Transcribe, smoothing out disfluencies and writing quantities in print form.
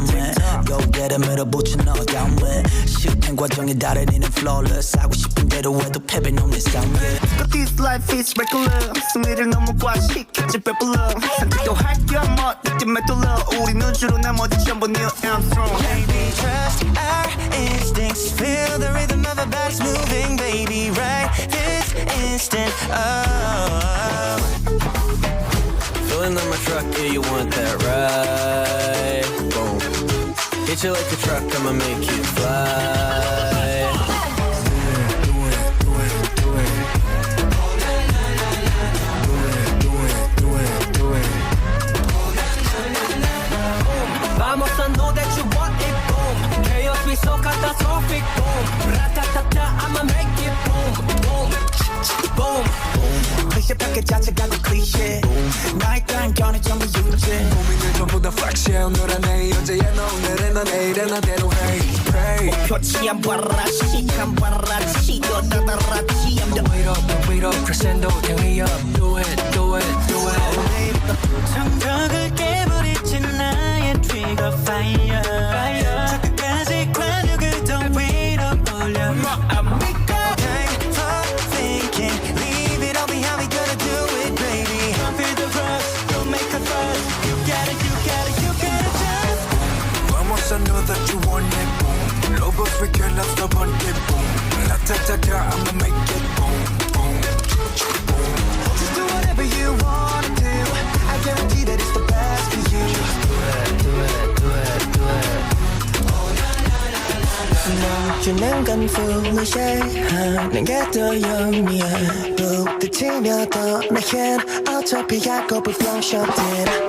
잠을 Go get it 밀어붙여 너 downwind 실행 과정에 달인이는 flawless 하고 싶은 대로 해도 패배는 없는 싸움 But this life is regular 승리를 너무 과시켰지 배불러 선택도 할겸 느낌 메돌러 우리는 주로 나머지 전부 Neil Armstrong Baby, trust our instincts. Feel the rhythm of our bodies moving, baby, right this instant. Oh, Filling up my truck, yeah, you want that ride? Boom. Hit you like a truck, I'ma make you fly. Vamos, I know that you want it, boom. Chaos be so catastrophic, boom. Ratatata, I'ma make it boom, boom, boom. 클리셰 밖에 자체가도 클리셰 나에 따른 견해 전부 유죄 고민을 전부 다 flexion 오늘은 내 어제의 너 오늘은 너 내일은 나대로 hey pray 목표치 안 바라시 안 바라시 또 나다라치 I'm the wait up crescendo turn me up do it do it do it 정적을 깨버리지 나의 trigger fire. 끝까지 관역을 더 위로 올려. Time for thinking. Leave it all behind. We gotta do it, baby. Don't feel the rush. Don't make a fuss. You got it, you got it, you got it. Just Vamos, I know that you want it boom Lobos we kill us the one it boom La-ta-ta-ta I'ma make it boom boom boom Just do whatever you wanna do I guarantee that it's the best for you 넌 주는 건 foolish 하는 게 더 영리해 부딪히며 더 내겐 어차피 약업을 flow shot it